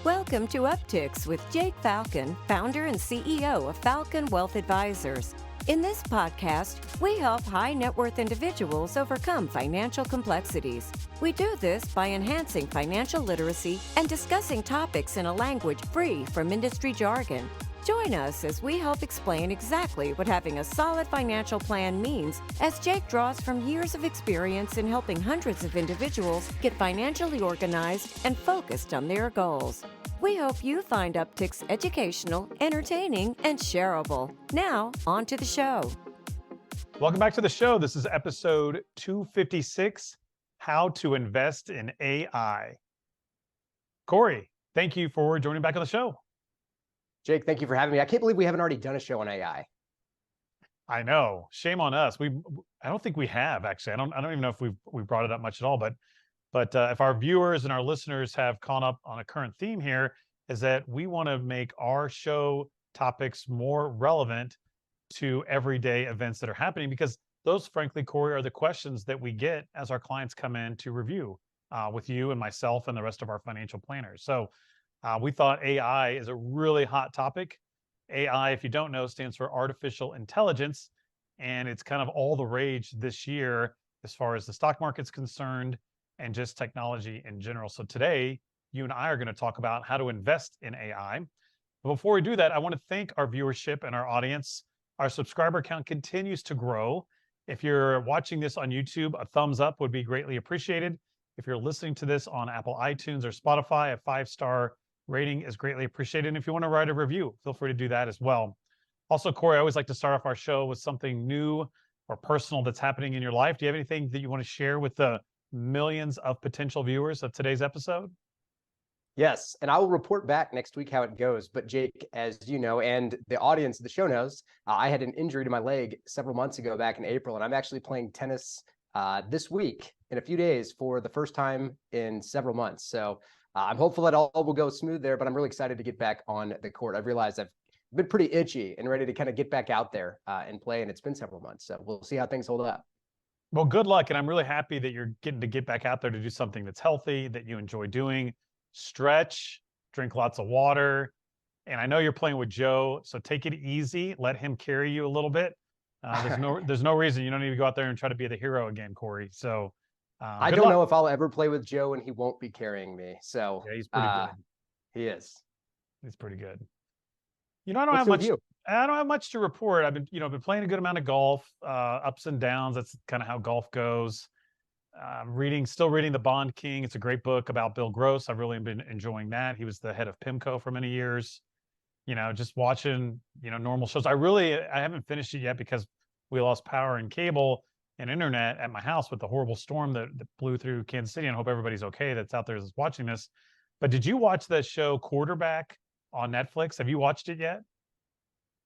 Welcome to Upticks with Jake Falcon, founder and CEO of Falcon Wealth Advisors. In this podcast, we help high net worth individuals overcome financial complexities. We do this by enhancing financial literacy and discussing topics in a language free from industry jargon. Join us as we help explain exactly what having a solid financial plan means, as Jake draws from years of experience in helping hundreds of individuals get financially organized and focused on their goals. We hope you find Upticks educational, entertaining, and shareable. Now, on to the show. Welcome back to the show. This is episode 256, How to Invest in AI. Cory, thank you for joining back on the show. Jake, thank you for having me. I can't believe we haven't already done a show on AI. I know. Shame on us. I don't think we have, actually. I don't even know if we brought it up much at all, but if our viewers and our listeners have caught up on a current theme here, is that we want to make our show topics more relevant to everyday events that are happening, because those, frankly, Cory, are the questions that we get as our clients come in to review with you and myself and the rest of our financial planners. So we thought AI is a really hot topic. AI, if you don't know, stands for artificial intelligence, and it's kind of all the rage this year as far as the stock market's concerned and just technology in general. So today, you and I are going to talk about how to invest in AI. But before we do that, I want to thank our viewership and our audience. Our subscriber count continues to grow. If you're watching this on YouTube, a thumbs up would be greatly appreciated. If you're listening to this on Apple iTunes or Spotify, a 5-star rating is greatly appreciated. And if you want to write a review, feel free to do that as well. Also, Cory, I always like to start off our show with something new or personal that's happening in your life. Do you have anything that you want to share with the millions of potential viewers of today's episode? Yes, and I will report back next week how it goes. But Jake, as you know, and the audience of the show knows, I had an injury to my leg several months ago back in April, and I'm actually playing tennis this week in a few days for the first time in several months. So I'm hopeful that all will go smooth there, but I'm really excited to get back on the court. I've realized I've been pretty itchy and ready to kind of get back out there and play, and it's been several months. So we'll see how things hold up. Well, good luck. And I'm really happy that you're getting to get back out there to do something that's healthy, that you enjoy doing. Stretch, drink lots of water. And I know you're playing with Joe, so take it easy. Let him carry you a little bit. There's no reason you don't need to go out there and try to be the hero again, Cory. So I don't know if I'll ever play with Joe and he won't be carrying me. So yeah, he's pretty good. He is. He's pretty good. You know, I don't have much to report. I've been playing a good amount of golf, ups and downs. That's kind of how golf goes. Still reading The Bond King. It's a great book about Bill Gross. I've really been enjoying that. He was the head of PIMCO for many years. Just watching, normal shows. I haven't finished it yet because we lost power and cable and internet at my house with the horrible storm that blew through Kansas City. And I hope everybody's okay that's out there that's watching this. But did you watch the show Quarterback on Netflix? Have you watched it yet?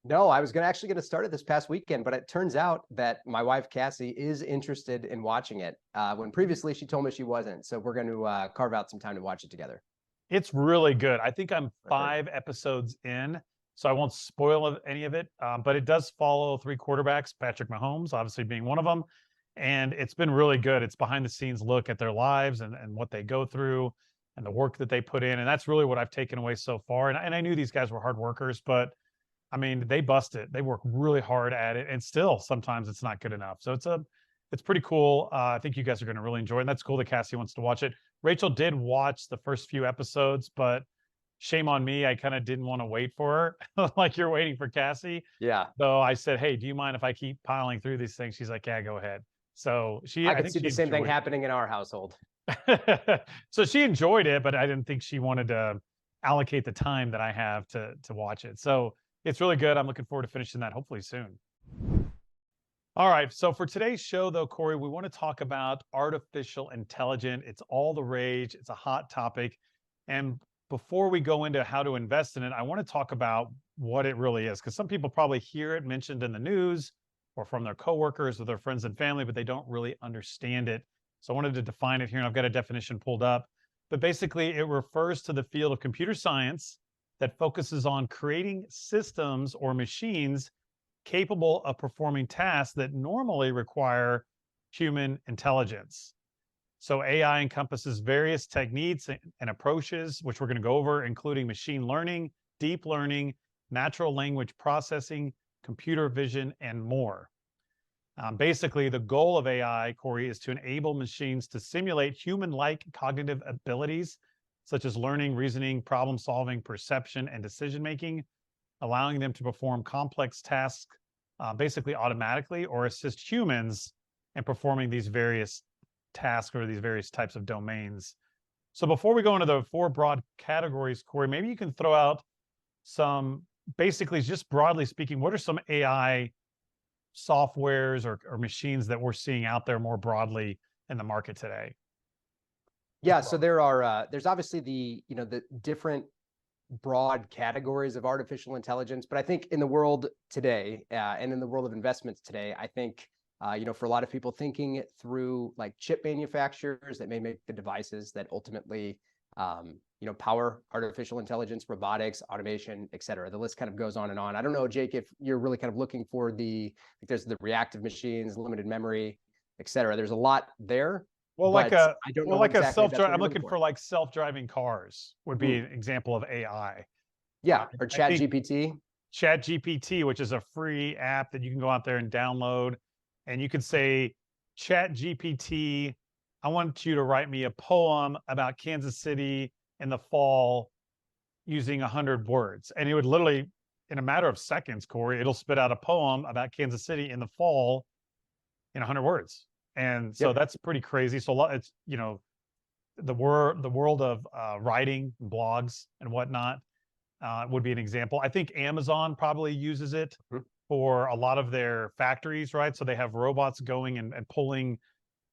No, I was actually going to start it this past weekend, but it turns out that my wife, Cassie, is interested in watching it when previously she told me she wasn't. So we're going to carve out some time to watch it together. It's really good. I think I'm 5 episodes in, so I won't spoil any of it. But it does follow 3 quarterbacks, Patrick Mahomes obviously being one of them. And it's been really good. It's behind the scenes look at their lives and what they go through and the work that they put in. And that's really what I've taken away so far. And I knew these guys were hard workers, but I mean, they bust it. They work really hard at it, and still sometimes it's not good enough. So it's pretty cool. I think you guys are going to really enjoy it. And that's cool that Cassie wants to watch it. Rachel did watch the first few episodes, but shame on me. I kind of didn't want to wait for her like you're waiting for Cassie. Yeah. So I said, hey, do you mind if I keep piling through these things? She's like, yeah, go ahead. So I could see the same thing happening in our household. So she enjoyed it, but I didn't think she wanted to allocate the time that I have to watch it. So it's really good. I'm looking forward to finishing that hopefully soon. All right. So for today's show, though, Cory, we want to talk about artificial intelligence. It's all the rage. It's a hot topic. And before we go into how to invest in it, I want to talk about what it really is, because some people probably hear it mentioned in the news or from their coworkers or their friends and family, but they don't really understand it. So I wanted to define it here, and I've got a definition pulled up. But basically, it refers to the field of computer science that focuses on creating systems or machines capable of performing tasks that normally require human intelligence. So AI encompasses various techniques and approaches, which we're going to go over, including machine learning, deep learning, natural language processing, computer vision, and more. Basically, the goal of AI, Cory, is to enable machines to simulate human-like cognitive abilities, such as learning, reasoning, problem solving, perception, and decision making, allowing them to perform complex tasks basically automatically or assist humans in performing these various tasks or these various types of domains. So before we go into the 4 broad categories, Cory, maybe you can throw out some, basically just broadly speaking, what are some AI softwares or machines that we're seeing out there more broadly in the market today? Yeah, so there's obviously the different broad categories of artificial intelligence, but I think in the world today and in the world of investments today, I think for a lot of people thinking it through, like chip manufacturers that may make the devices that ultimately power artificial intelligence, robotics, automation, et cetera. The list kind of goes on and on. I don't know, Jake, if you're really kind of looking for there's the reactive machines, limited memory, et cetera. There's a lot there. Well, I don't know like exactly a I'm looking for like self-driving cars would be an example of AI. Yeah, or Chat GPT. Chat GPT, which is a free app that you can go out there and download, and you can say, Chat GPT, I want you to write me a poem about Kansas City in the fall using 100 words. And it would literally, in a matter of seconds, Cory, it'll spit out a poem about Kansas City in the fall in 100 words. And so that's pretty crazy. So it's, the world of writing, blogs, and whatnot would be an example. I think Amazon probably uses it for a lot of their factories, right? So they have robots going and pulling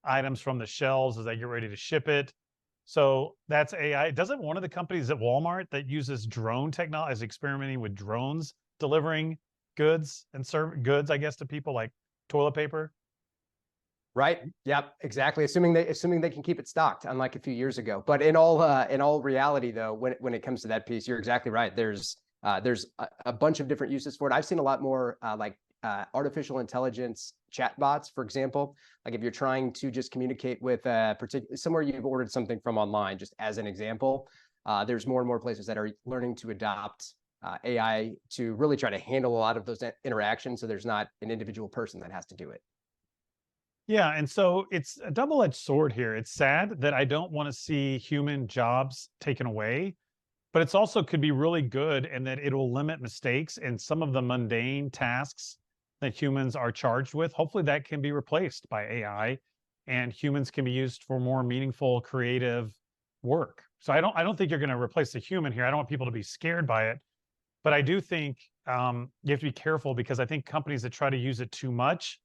items from the shelves as they get ready to ship it. So that's AI. Doesn't one of the companies at Walmart that uses drone technology is experimenting with drones delivering goods and serve goods, I guess, to people, like toilet paper? Right. Yep. Exactly. Assuming they can keep it stocked, unlike a few years ago. But in all reality, though, when it comes to that piece, you're exactly right. There's a bunch of different uses for it. I've seen a lot more artificial intelligence chatbots, for example. Like if you're trying to just communicate with somewhere you've ordered something from online, just as an example, there's more and more places that are learning to adopt AI to really try to handle a lot of those interactions, so there's not an individual person that has to do it. Yeah, and so it's a double-edged sword here. It's sad that I don't want to see human jobs taken away, but it's also could be really good in that it'll limit mistakes and some of the mundane tasks that humans are charged with. Hopefully that can be replaced by AI and humans can be used for more meaningful, creative work. So I don't think you're going to replace the human here. I don't want people to be scared by it, but I do think you have to be careful, because I think companies that try to use it too much,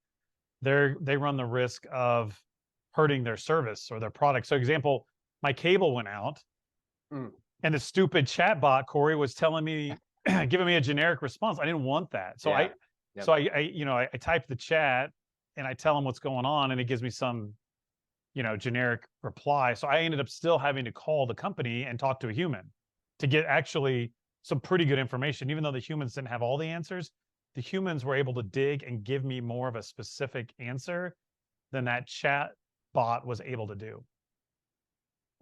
they run the risk of hurting their service or their product. So example, my cable went out and the stupid chatbot, Cory, was telling me, giving me a generic response. I didn't want that. So I type the chat and I tell them what's going on and it gives me some, generic reply. So I ended up still having to call the company and talk to a human to get actually some pretty good information. Even though the humans didn't have all the answers, the humans were able to dig and give me more of a specific answer than that chat bot was able to do.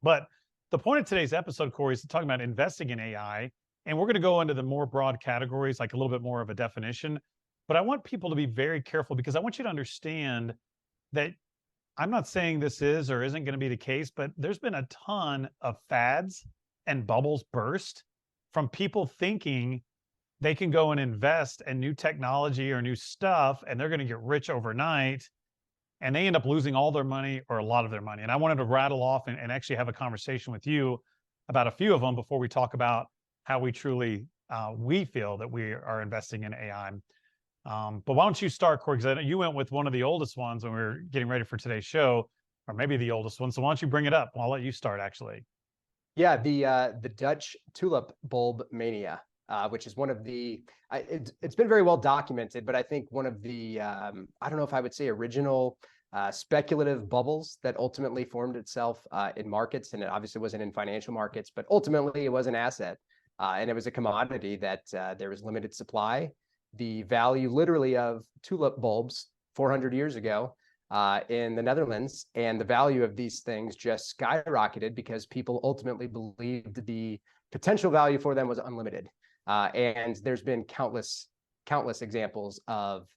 But the point of today's episode, Cory, is talking about investing in AI. And we're going to go into the more broad categories, like a little bit more of a definition. But I want people to be very careful, because I want you to understand that I'm not saying this is or isn't going to be the case, but there's been a ton of fads and bubbles burst from people thinking they can go and invest in new technology or new stuff and they're going to get rich overnight, and they end up losing all their money or a lot of their money. And I wanted to rattle off and actually have a conversation with you about a few of them before we talk about how we truly we feel that we are investing in AI. But why don't you start, Cory, because you went with one of the oldest ones when we were getting ready for today's show, or maybe the oldest one. So why don't you bring it up? I'll let you start, actually. Yeah, the Dutch tulip bulb mania. Which is one of it's been very well documented, but I think one of the, I don't know if I would say original speculative bubbles that ultimately formed itself in markets. And it obviously wasn't in financial markets, but ultimately it was an asset and it was a commodity that there was limited supply. The value literally of tulip bulbs 400 years ago in the Netherlands, and the value of these things just skyrocketed because people ultimately believed the potential value for them was unlimited. And there's been countless examples of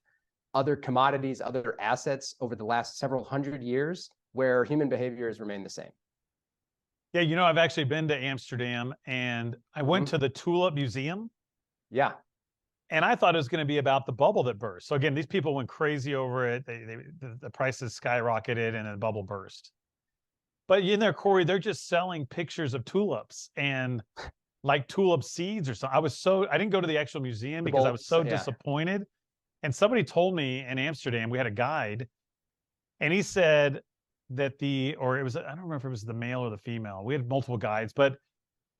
other commodities, other assets over the last several hundred years where human behavior has remained the same. Yeah, I've actually been to Amsterdam, and I went to the Tulip Museum. Yeah. And I thought it was going to be about the bubble that burst. So again, these people went crazy over it. The prices skyrocketed and the bubble burst. But in there, Cory, they're just selling pictures of tulips and like tulip seeds or something. I didn't go to the actual museum because I was so disappointed. And somebody told me in Amsterdam, we had a guide, and he said that I don't remember if it was the male or the female. We had multiple guides, but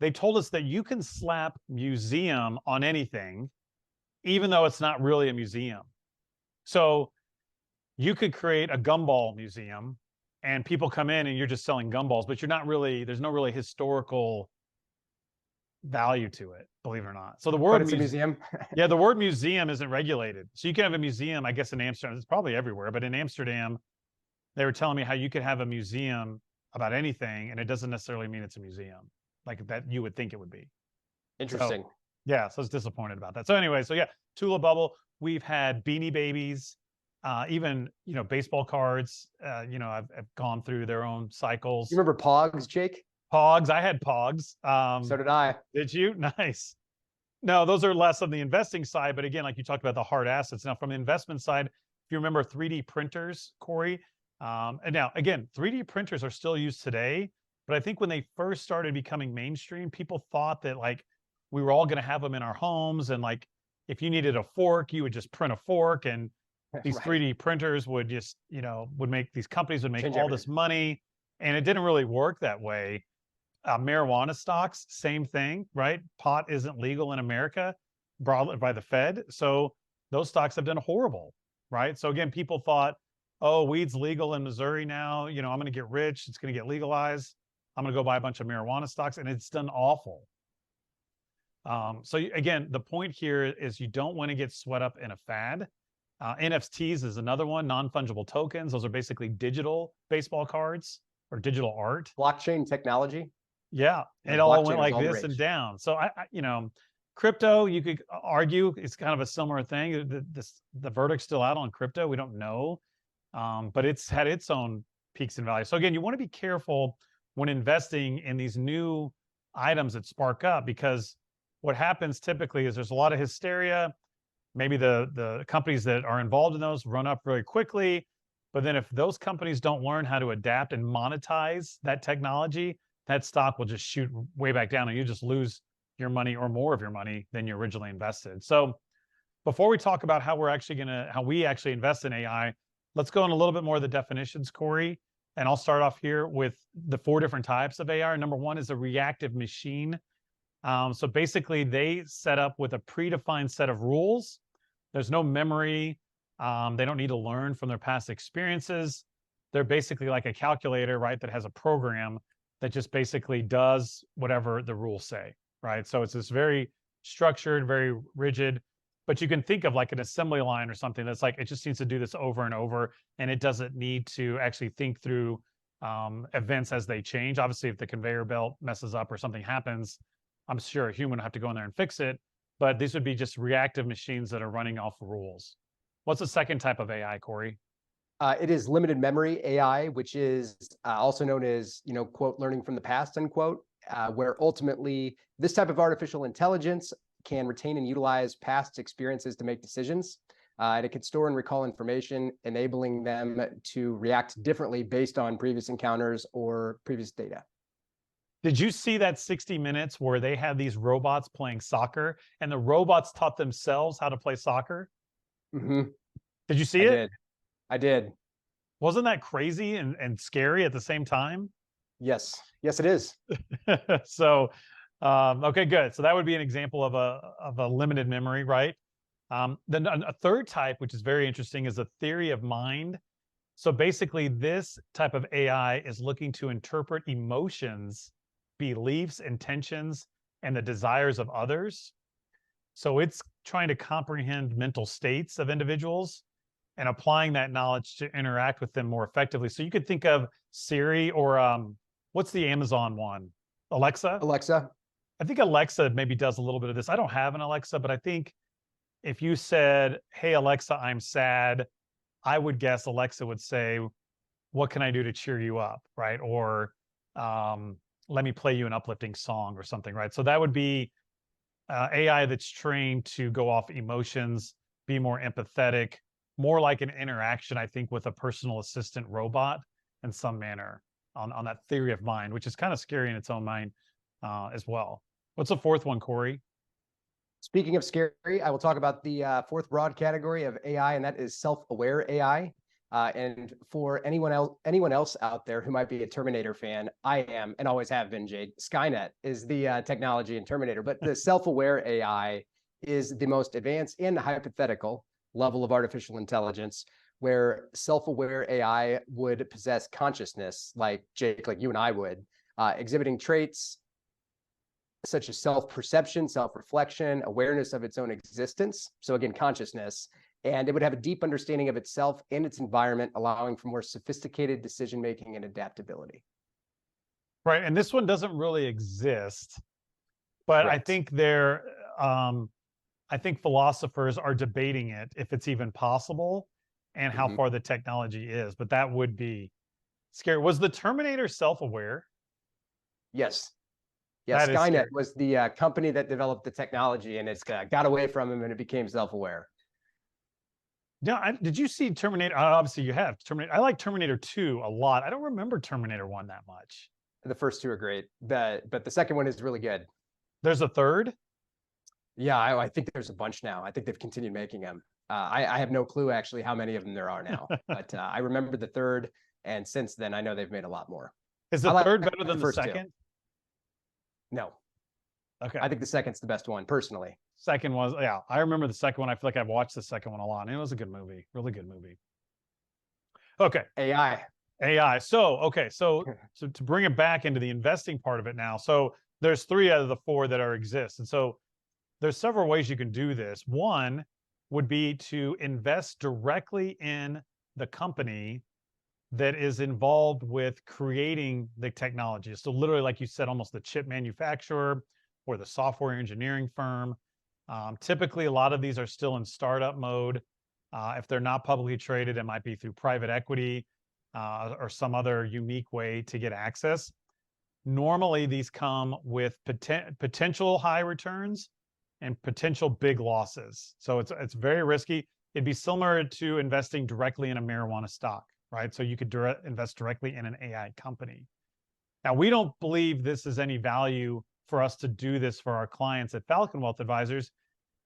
they told us that you can slap museum on anything, even though it's not really a museum. So you could create a gumball museum and people come in and you're just selling gumballs, but there's no really historical value to it, believe it or not. So the word museum. Yeah, the word museum isn't regulated. So you can have a museum, I guess in Amsterdam, it's probably everywhere, but in Amsterdam, they were telling me how you could have a museum about anything and it doesn't necessarily mean it's a museum like that you would think it would be. Interesting. So, yeah, so I was disappointed about that. So anyway, Tulip bubble. We've had Beanie Babies, even baseball cards. I've gone through their own cycles. You remember Pogs, Jake? Pogs. I had Pogs. So did I. Did you? Nice. No, those are less on the investing side, but again, like you talked about the hard assets. Now, from the investment side, if you remember 3D printers, Cory, and now again, 3D printers are still used today, but I think when they first started becoming mainstream, people thought that like we were all going to have them in our homes. And like, if you needed a fork, you would just print a fork. And these 3D printers would just, these companies would make all this money. And it didn't really work that way. Marijuana stocks, same thing, right? Pot isn't legal in America by the Fed. So those stocks have done horrible, right? So again, people thought, oh, weed's legal in Missouri now. I'm going to get rich. It's going to get legalized. I'm going to go buy a bunch of marijuana stocks. And it's done awful. So again, the point here is you don't want to get swept up in a fad. NFTs is another one, non-fungible tokens. Those are basically digital baseball cards or digital art. Blockchain technology. Yeah, it all went like this and down. So crypto, you could argue it's kind of a similar thing. The verdict's still out on crypto. We don't know, but it's had its own peaks and valleys. So again, you want to be careful when investing in these new items that spark up, because what happens typically is there's a lot of hysteria. Maybe the companies that are involved in those run up very quickly. But then if those companies don't learn how to adapt and monetize that technology, that stock will just shoot way back down and you just lose your money or more of your money than you originally invested. So before we talk about how we actually invest in AI, let's go in a little bit more of the definitions, Cory. And I'll start off here with the 4 different types of AI. Number 1 is a reactive machine. So basically they set up with a predefined set of rules. There's no memory. They don't need to learn from their past experiences. They're basically like a calculator, right? That has a program that just basically does whatever the rules say, right? So it's this very structured, very rigid, but you can think of like an assembly line or something that's like, it just needs to do this over and over. And it doesn't need to actually think through events as they change. Obviously, if the conveyor belt messes up or something happens, I'm sure a human would have to go in there and fix it, but these would be just reactive machines that are running off rules. What's the second type of AI, Cory? It is limited memory AI, which is also known as, quote, learning from the past, unquote, where ultimately this type of artificial intelligence can retain and utilize past experiences to make decisions. And it can store and recall information, enabling them to react differently based on previous encounters or previous data. Did you see that 60 Minutes where they had these robots playing soccer and the robots taught themselves how to play soccer? Mm-hmm. Did you see it? I did. Wasn't that crazy and scary at the same time? Yes. Yes, it is. So, okay, good. So that would be an example of a limited memory, right? Then a third type, which is very interesting, is a theory of mind. So basically, this type of AI is looking to interpret emotions, beliefs, intentions, and the desires of others. So it's trying to comprehend mental states of individuals and applying that knowledge to interact with them more effectively. So you could think of Siri or what's the Amazon one? Alexa? Alexa. I think Alexa maybe does a little bit of this. I don't have an Alexa, but I think if you said, "Hey Alexa, I'm sad," I would guess Alexa would say, "What can I do to cheer you up?" Right? Or let me play you an uplifting song or something, right? So that would be AI that's trained to go off emotions, be more empathetic, more like an interaction, I think, with a personal assistant robot in some manner on that theory of mind, which is kind of scary in its own mind as well. What's the fourth one, Cory? Speaking of scary, I will talk about the fourth broad category of AI, and that is self-aware AI. And for anyone else out there who might be a Terminator fan, I am and always have been, Jade. Skynet is the technology in Terminator, but the self-aware AI is the most advanced and hypothetical level of artificial intelligence, where self-aware AI would possess consciousness, like Jake, like you and I would, exhibiting traits such as self-perception, self-reflection, awareness of its own existence. So again, consciousness. And it would have a deep understanding of itself and its environment, allowing for more sophisticated decision-making and adaptability. Right. And this one doesn't really exist, but Correct. I think philosophers are debating it, if it's even possible and how far the technology is, but that would be scary. Was the Terminator self-aware? Yes. Yeah, That is Skynet scary. was the company that developed the technology, and it's got away from him and it became self-aware. Yeah, did you see Terminator? Obviously, you have Terminator. I like Terminator 2 a lot. I don't remember Terminator 1 that much. The first two are great, but the second one is really good. There's a third? Yeah, I think there's a bunch now. I think they've continued making them. I have no clue actually how many of them there are now, but I remember the third, and since then I know they've made a lot more. Is the third better than the second? Two. No. Okay. I think the second's the best one, personally. Second was, yeah, I remember the second one. I feel like I've watched the second one a lot, and it was a good movie, really good movie. Okay. AI. So to bring it back into the investing part of it now. So there's 3 out of the 4 that exist. And so there's several ways you can do this. One would be to invest directly in the company that is involved with creating the technology. So literally, like you said, almost the chip manufacturer or the software engineering firm. Typically, a lot of these are still in startup mode. If they're not publicly traded, it might be through private equity or some other unique way to get access. Normally, these come with potential high returns and potential big losses. So it's very risky. It'd be similar to investing directly in a marijuana stock, right? So you could invest directly in an AI company. Now, we don't believe this is any value for us to do this for our clients at Falcon Wealth Advisors,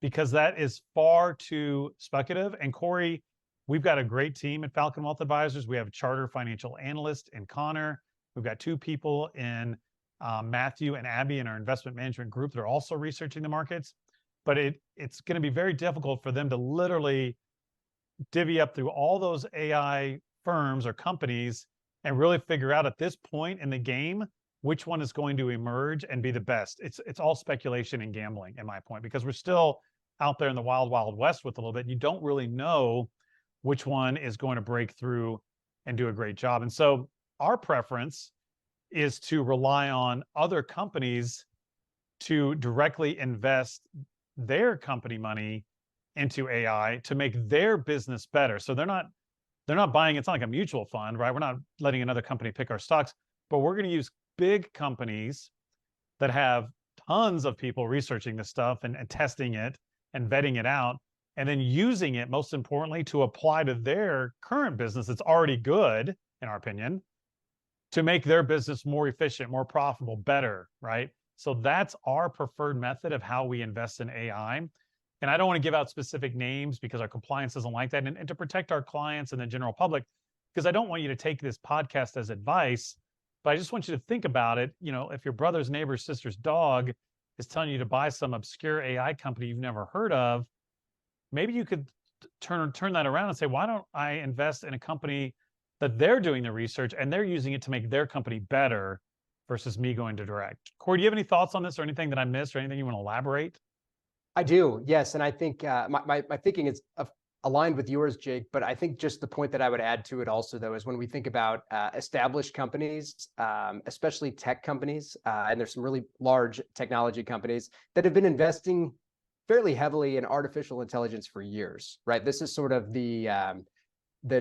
because that is far too speculative. And Cory, we've got a great team at Falcon Wealth Advisors. We have a charter financial analyst in Connor. We've got 2 people in Matthew and Abby in our investment management group that are also researching the markets. But it's going to be very difficult for them to literally divvy up through all those AI firms or companies and really figure out at this point in the game which one is going to emerge and be the best. It's all speculation and gambling, in my point, because we're still out there in the wild, wild west with a little bit. You don't really know which one is going to break through and do a great job. And so our preference is to rely on other companies to directly invest their company money into AI to make their business better. So they're not buying, it's not like a mutual fund, right? We're not letting another company pick our stocks, but we're going to use big companies that have tons of people researching this stuff and testing it and vetting it out, and then using it, most importantly, to apply to their current business that's already good, in our opinion, to make their business more efficient, more profitable, better, right? So that's our preferred method of how we invest in AI. And I don't want to give out specific names because our compliance doesn't like that. And to protect our clients and the general public, because I don't want you to take this podcast as advice, but I just want you to think about it. You know, if your brother's neighbor's sister's dog is telling you to buy some obscure AI company you've never heard of, maybe you could turn that around and say, why don't I invest in a company that they're doing the research and they're using it to make their company better versus me going to direct. Cory, do you have any thoughts on this or anything that I missed or anything you want to elaborate? I do, yes. And I think my thinking is a aligned with yours, Jake, but I think just the point that I would add to it also, though, is when we think about established companies, especially tech companies, and there's some really large technology companies that have been investing fairly heavily in artificial intelligence for years, right? This is sort of the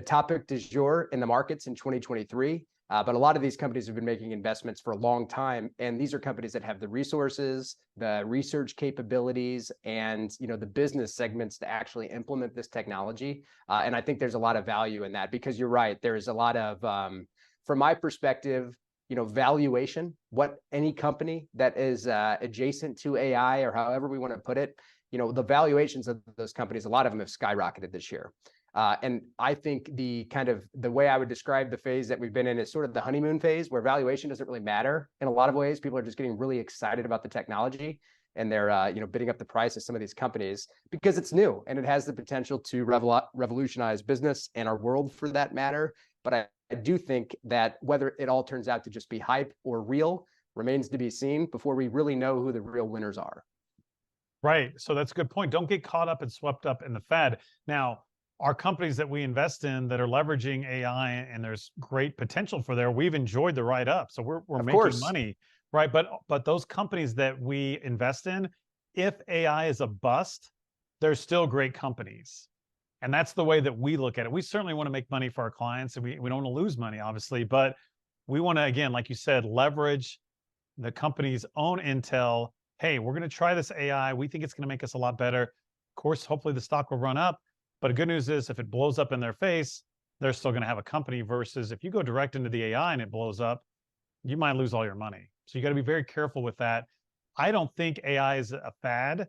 topic du jour in the markets in 2023. But a lot of these companies have been making investments for a long time, and these are companies that have the resources, the research capabilities, and the business segments to actually implement this technology. And I think there's a lot of value in that, because you're right, there's a lot of, from my perspective, valuation. What any company that is adjacent to AI, or however we want to put it, the valuations of those companies, a lot of them have skyrocketed this year. And I think the way I would describe the phase that we've been in is sort of the honeymoon phase, where valuation doesn't really matter in a lot of ways. People are just getting really excited about the technology, and they're bidding up the price of some of these companies because it's new and it has the potential to revolutionize business and our world, for that matter. But I do think that whether it all turns out to just be hype or real remains to be seen before we really know who the real winners are. Right. So that's a good point. Don't get caught up and swept up in the fad. Now, our companies that we invest in that are leveraging AI, and there's great potential for there, we've enjoyed the ride up. So we're making money, right? But those companies that we invest in, if AI is a bust, they're still great companies. And that's the way that we look at it. We certainly want to make money for our clients, and we don't want to lose money, obviously, but we want to, again, like you said, leverage the company's own intel. Hey, we're going to try this AI. We think it's going to make us a lot better. Of course, hopefully the stock will run up. But the good news is, if it blows up in their face, they're still going to have a company, versus if you go direct into the AI and it blows up, you might lose all your money. So you got to be very careful with that. I don't think AI is a fad,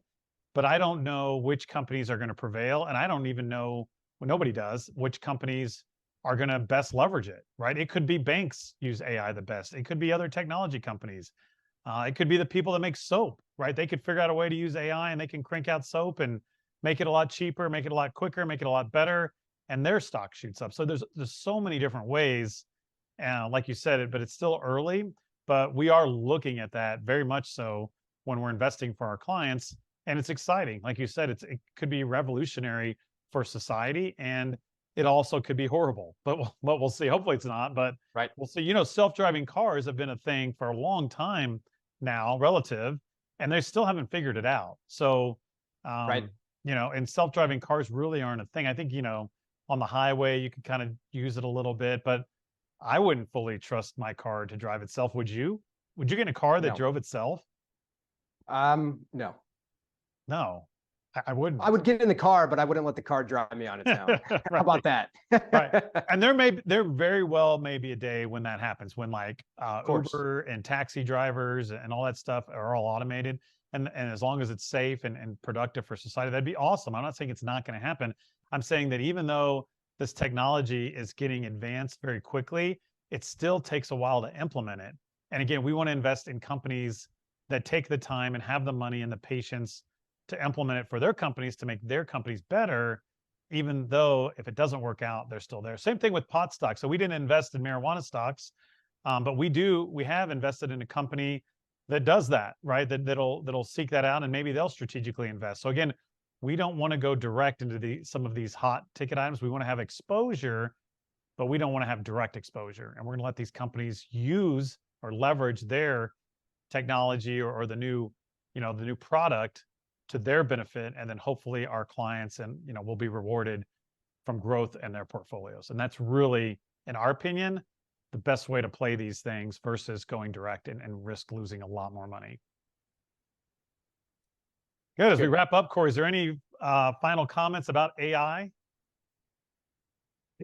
but I don't know which companies are going to prevail. And I don't even know, well, nobody does, which companies are going to best leverage it, right? It could be banks use AI the best. It could be other technology companies. It could be the people that make soap, right? They could figure out a way to use AI and they can crank out soap and make it a lot cheaper, make it a lot quicker, make it a lot better, and their stock shoots up. So there's so many different ways, like you said, but it's still early. But we are looking at that very much so when we're investing for our clients, and it's exciting. Like you said, it could be revolutionary for society, and it also could be horrible. But we'll see. Hopefully it's not, but right. We'll see. Self-driving cars have been a thing for a long time now, relative, and they still haven't figured it out. So, right. And self-driving cars really aren't a thing. I think, on the highway, you can kind of use it a little bit, but I wouldn't fully trust my car to drive itself. Would you? Would you get in a car that drove itself? No. No, I wouldn't. I would get in the car, but I wouldn't let the car drive me on its own. Right. How about that? Right. And there very well may be a day when that happens, when like Uber and taxi drivers and all that stuff are all automated. And as long as it's safe and productive for society, that'd be awesome. I'm not saying it's not going to happen. I'm saying that even though this technology is getting advanced very quickly, it still takes a while to implement it. And again, we want to invest in companies that take the time and have the money and the patience to implement it for their companies, to make their companies better, even though if it doesn't work out, they're still there. Same thing with pot stocks. So we didn't invest in marijuana stocks, but we have invested in a company that does that, right? That'll seek that out, and maybe they'll strategically invest. So again, we don't want to go direct into some of these hot ticket items. We want to have exposure, but we don't want to have direct exposure. And we're going to let these companies use or leverage their technology or the new product to their benefit, and then hopefully our clients and will be rewarded from growth in their portfolios. And that's really, in our opinion, the best way to play these things versus going direct and risk losing a lot more money. Good. As we wrap up, Cory, is there any final comments about AI?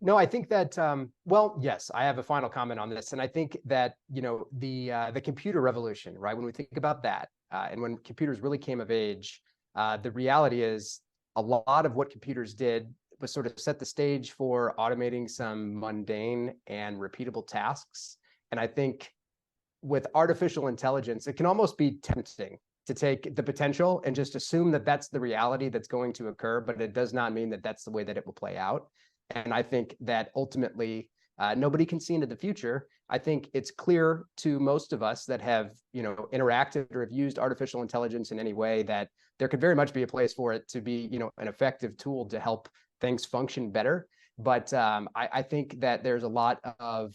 No, I think that, well, yes, I have a final comment on this. And I think that, the computer revolution, right? When we think about that, and when computers really came of age, the reality is a lot of what computers did was sort of set the stage for automating some mundane and repeatable tasks. And I think with artificial intelligence, it can almost be tempting to take the potential and just assume that that's the reality that's going to occur, but it does not mean that that's the way that it will play out. And I think that ultimately, nobody can see into the future. I think it's clear to most of us that have, interacted or have used artificial intelligence in any way that there could very much be a place for it to be, an effective tool to help things function better. But I think that there's a lot of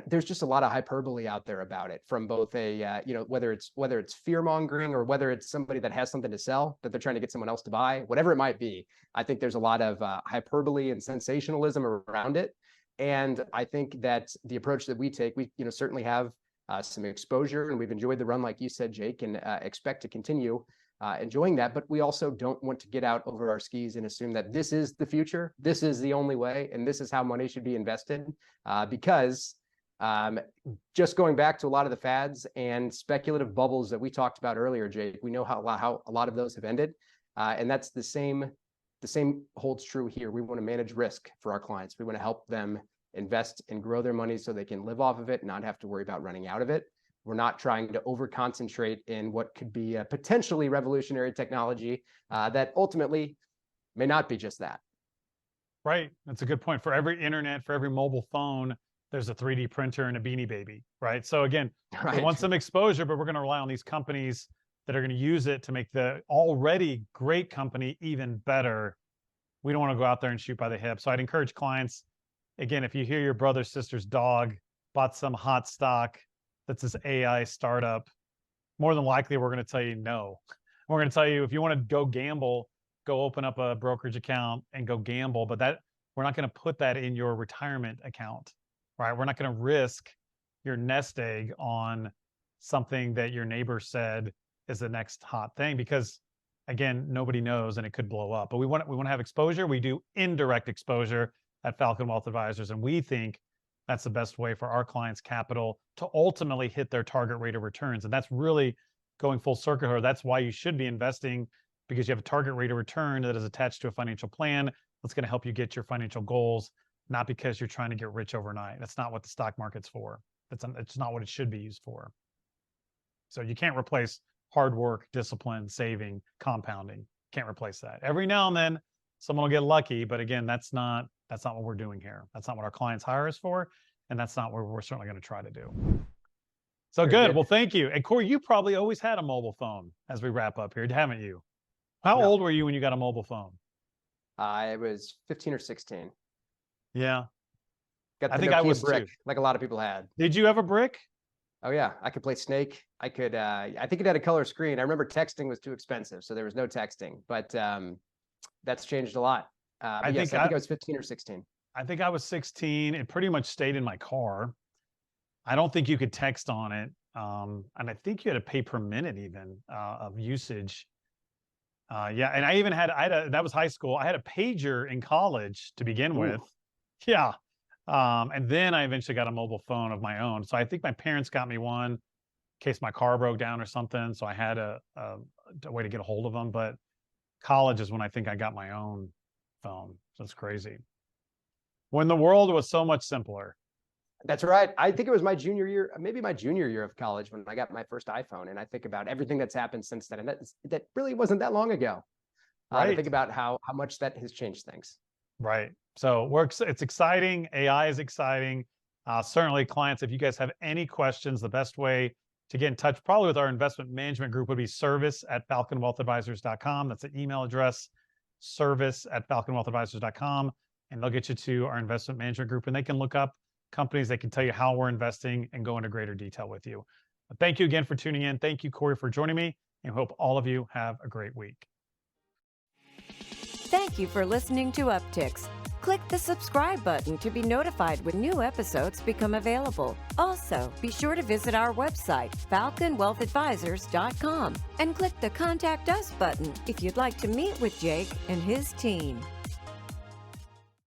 there's just a lot of hyperbole out there about it from both a, whether it's fear mongering or whether it's somebody that has something to sell that they're trying to get someone else to buy, whatever it might be. I think there's a lot of hyperbole and sensationalism around it. And I think that the approach that we take, we certainly have some exposure, and we've enjoyed the run, like you said, Jake, and expect to continue enjoying that. But we also don't want to get out over our skis and assume that this is the future, this is the only way, and this is how money should be invested, because just going back to a lot of the fads and speculative bubbles that we talked about earlier, Jake, we know how a lot of those have ended. And that's the same holds true here. We want to manage risk for our clients. We want to help them invest and grow their money so they can live off of it, not have to worry about running out of it. We're not trying to over concentrate in what could be a potentially revolutionary technology that ultimately may not be just that. Right. That's a good point. For every internet, for every mobile phone, there's a 3D printer and a Beanie Baby, right? So again, we want some exposure, but we're going to rely on these companies that are going to use it to make the already great company even better. We don't want to go out there and shoot by the hip. So I'd encourage clients, again, if you hear your brother, sister's dog bought some hot stock that's this AI startup, more than likely we're going to tell you no. We're going to tell you, if you want to go gamble, go open up a brokerage account and go gamble, but that we're not going to put that in your retirement account. Right? We're not going to risk your nest egg on something that your neighbor said is the next hot thing, because again, nobody knows and it could blow up. But we want to have exposure. We do indirect exposure at Falcon Wealth Advisors, and we think that's the best way for our clients' capital to ultimately hit their target rate of returns. And that's really going full circle here. That's why you should be investing, because you have a target rate of return that is attached to a financial plan that's going to help you get your financial goals, not because you're trying to get rich overnight. That's not what the stock market's for. It's not what it should be used for. So you can't replace hard work, discipline, saving, compounding. Can't replace that. Every now and then, someone will get lucky, but again, that's not what we're doing here. That's not what our clients hire us for, and that's not what we're certainly going to try to do. So good. Well, thank you. And Cory, you probably always had a mobile phone as we wrap up here, haven't you? How old were you when you got a mobile phone? I was 15 or 16. Yeah. I think I was brick, like a lot of people had. Did you have a brick? Oh yeah, I could play Snake. I think it had a color screen. I remember texting was too expensive, so there was no texting. But that's changed a lot. I think I was 15 or 16. I think I was 16. It pretty much stayed in my car. I don't think you could text on it, and I think you had to pay per minute even of usage. Yeah, and I even had that was high school. I had a pager in college to begin with. Yeah. And then I eventually got a mobile phone of my own. So I think my parents got me one in case my car broke down or something. So I had a way to get a hold of them. But college is when I think I got my own phone. So it's crazy. When the world was so much simpler. That's right. I think it was my junior year, maybe my junior year of college when I got my first iPhone. And I think about everything that's happened since then. And that really wasn't that long ago. I think about how much that has changed things. Right. So it's exciting. AI is exciting. Certainly, clients, if you guys have any questions, the best way to get in touch probably with our investment management group would be service@falconwealthadvisors.com. That's the email address, service@falconwealthadvisors.com. And they'll get you to our investment management group, and they can look up companies. They can tell you how we're investing and go into greater detail with you. But thank you again for tuning in. Thank you, Cory, for joining me, and hope all of you have a great week. Thank you for listening to Upticks. Click the subscribe button to be notified when new episodes become available. Also, be sure to visit our website, falconwealthadvisors.com, and click the Contact Us button if you'd like to meet with Jake and his team.